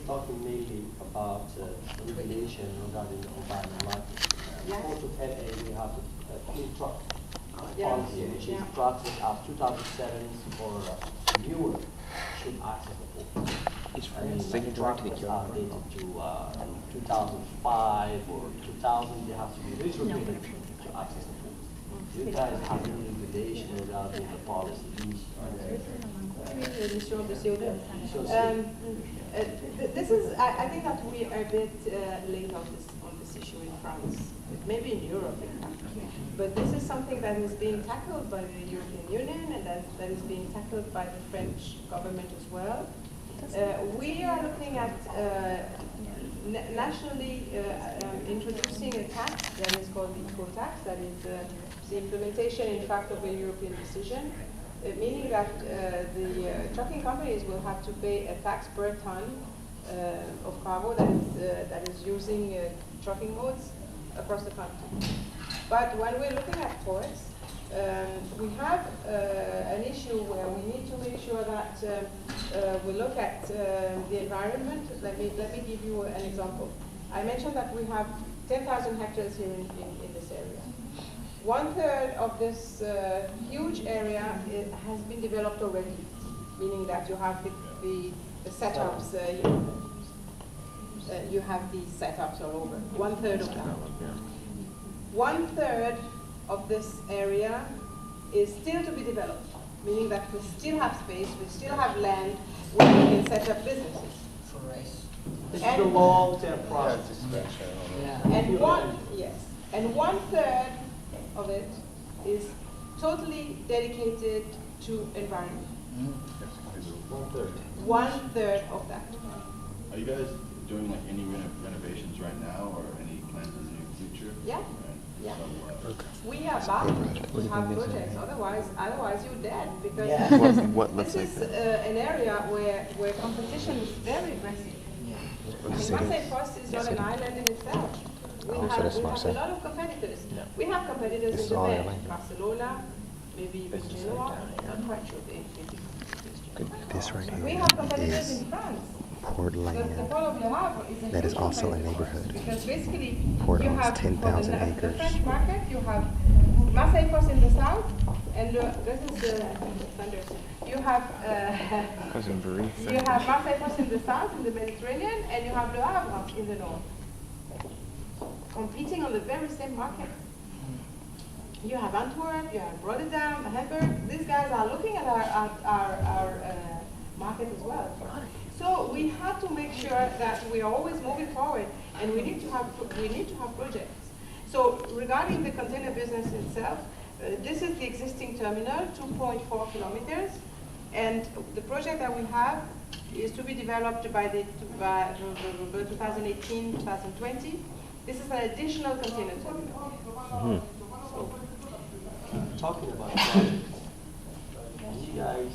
talking mainly about regulation regarding the environment market. According to 10A, we have a clean truck policy, which is trucks that are 2007 or newer should access the port. And trucks that are dated to 2005 or 2000, they have to be retrofitted to access the port. You guys have any regulation regarding the policies? This is, I think that we are a bit late on this issue in France, maybe in Europe, in fact. But this is something that is being tackled by the European Union and that is being tackled by the French government as well. We are looking at nationally introducing a tax that is called the eco-tax, that is the implementation, in fact, of a European decision, meaning that the trucking companies will have to pay a tax per ton of cargo that is using trucking modes across the country. But when we're looking at ports, we have an issue where we need to make sure that we look at the environment. Let me give you an example. I mentioned that we have 10,000 hectares here in this area. 1/3 of this huge area has been developed already, meaning that you have the setups, you have these setups all over. 1/3 of that. 1/3 of this area is still to be developed, meaning that we still have space, we still have land where we can set up businesses. This is a long-term process. And 1/3 of it is totally dedicated to environment. 1/3. 1/3 of that. Are you guys doing like any renovations right now or any plans in the near future? Yeah. Yeah. We are bound to have projects, otherwise you're dead, because this is an area where competition is very aggressive. Marseille Post is not an island in itself. We have a lot of competitors. We have competitors in the Med, Barcelona, maybe even Genoa, not quite sure. This right We here have competitors is in France. Port The Land. Port of Le Havre is That is also a huge neighborhood. because basically Port you owns have 10,000 for the acres. French market, you have Marseille Post in the south, and this is thunders. You have you have Marseille Post in the south, in the Mediterranean, and you have Le Havre in the north, competing on the very same market. You have Antwerp, you have Rotterdam, Hamburg. These guys are looking at our market as well. So we have to make sure that we are always moving forward, and we need to have projects. So regarding the container business itself, this is the existing terminal, 2.4 kilometers, and the project that we have is to be developed by 2018-2020. This is an additional container terminal. So, talking about projects, you guys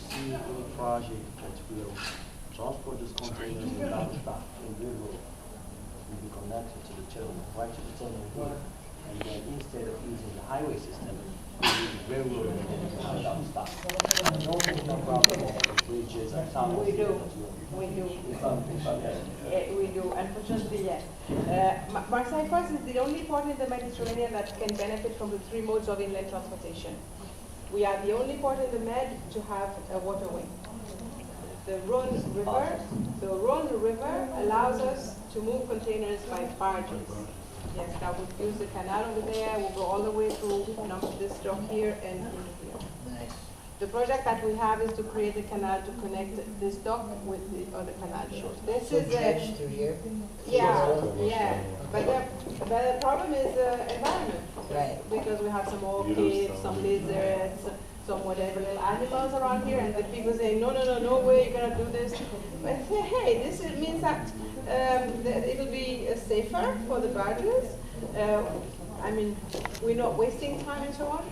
see any project that will transport these containers without stop in river will be connected to the terminal, right to the terminal here, and then instead of using the highway system, we use the railroad and then without stop. No problem with bridges and tunnels. We do. We do. We do. Unfortunately, yes. Marseille Post is the only port in the Mediterranean that can benefit from the 3 modes of inland transportation. We are the only port in the Med to have a waterway. The Rhône River allows us to move containers by barges. Yes, that would use the canal over there. We'll go all the way through this dock here and into here. The project that we have is to create a canal to connect this dock with the other canal shores. This is through here? yeah. But the problem is environment. Right. Because we have some orchids, some lizards, some whatever little animals around here, and the people say, no way, you're gonna do this. But hey, this means that it will be safer for the barges. I mean, we're not wasting time and so on.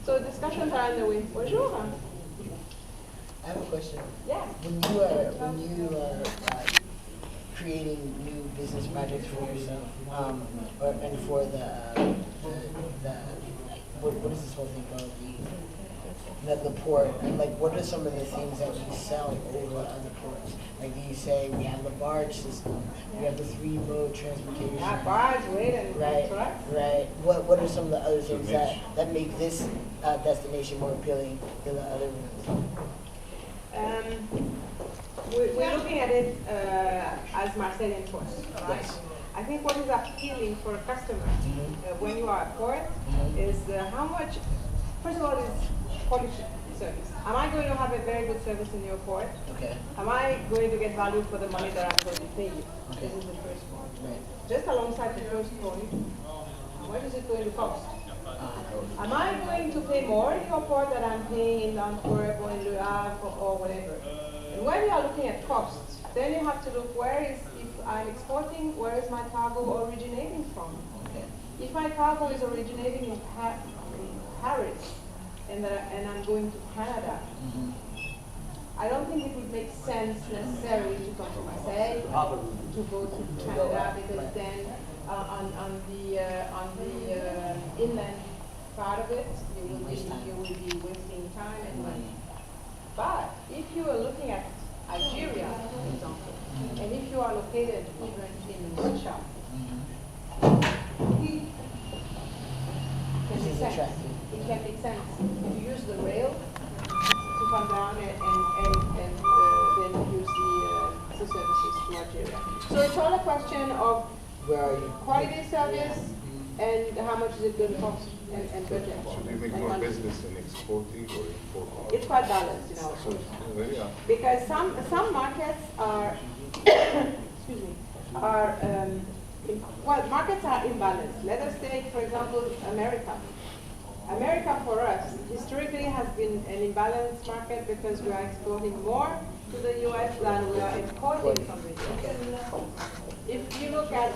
So discussions are underway. Bonjour. I have a question. Yeah. When you are creating new business projects for yourself, and for the what is this whole thing called? The port, and like, what are some of the things that we sell over other ports? Like, do you you say we have the barge system, we have the 3-mode transportation. Barge, wait, and Right, correct? right. What are some of the other things that make this destination more appealing than the other ones? We're looking at it as Marseille and Port, right? Yes. I think what is appealing for a customer when you are at port is how much, first of all, is quality service. Am I going to have a very good service in your port? Okay. Am I going to get value for the money that I'm going to pay you? Okay. This is the first point. Right. Just alongside the first point, what is it going to cost? Am I going to pay more in your port than I'm paying in Antwerp or in Le Havre or whatever? And when you are looking at costs, then you have to look if I'm exporting, where is my cargo originating from? Okay. If my cargo is originating in Paris and I'm going to Canada, I don't think it would make sense necessarily to come to Marseille, to go to Canada, because then on the inland part of it, you will be wasting time and money. But if you are looking at Algeria, for example, and if you are located even in Russia, it can make sense to use the rail to come down and then use the services to Algeria. So it's all a question of Where are you? quality service and how much is it going to cost and budget. Should we make and more money. business in exporting or importing? It's quite balanced, you know. So, really, yeah. Because some markets are, excuse me, are, markets are imbalanced. Let us take, for example, America. America for us historically has been an imbalanced market because we are exporting more to the US than we are importing from the US. If you look at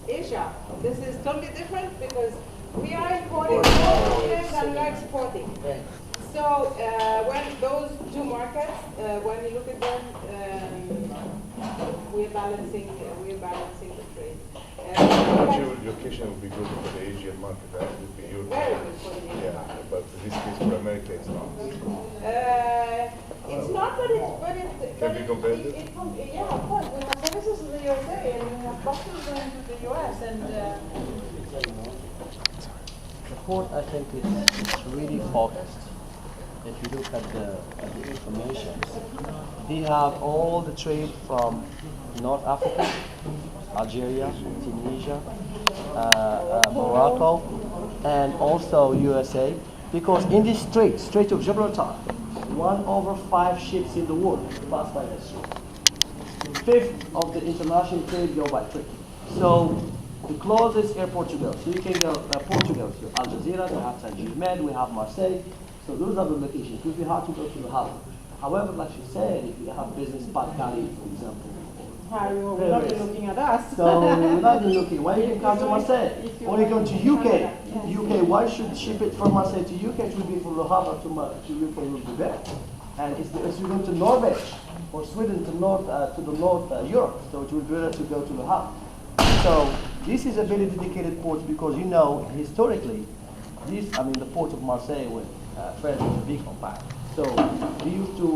Asia, this is totally different because we are importing more from them than we are exporting. Right. So when those two markets, when we look at them, we're balancing the trade. Location would be good for the Asian market, right? It would be Europe. Very good for the Asian Yeah, market. but in this case for America it's not. It's not, but it Can be competitive? Yeah, of course. We have services in the USA and we have boxes going to the US and. The port, I think, it's really focused. If you look at the information, they have all the trade from North Africa, Algeria, Tunisia, Morocco, and also USA. Because in this Strait of Gibraltar, 1/5 ships in the world pass by this strait. 1/5 of the international trade go by train. So the closest airport to go. So you can go Portugal to Al Jazeera, we have Saint Germain, we have Marseille. So those are the locations. It would be hard to go to the harbor. However, like you said, if you have business Pat Cali, for example. We're not looking at us. So we're not even looking. Why you can come to Marseille? Or you go to UK. UK, why should ship it from Marseille to UK? It will be from Le Havre to UK will be better. And if you go to Norway or Sweden to the North Europe, so it will be better to go to Le Havre. So this is a very dedicated port because you know historically, the port of Marseille with France was a big empire. So we used to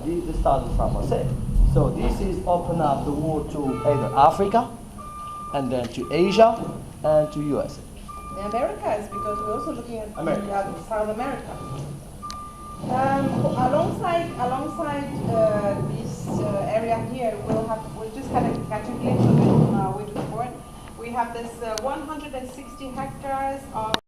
this started from Marseille. So this is open up the world to either Africa, and then to Asia, and to USA. The Americas, because we're also looking at South America. Alongside this area here, we'll just kind of catch a glimpse of it on our way to the port. We have this 160 hectares of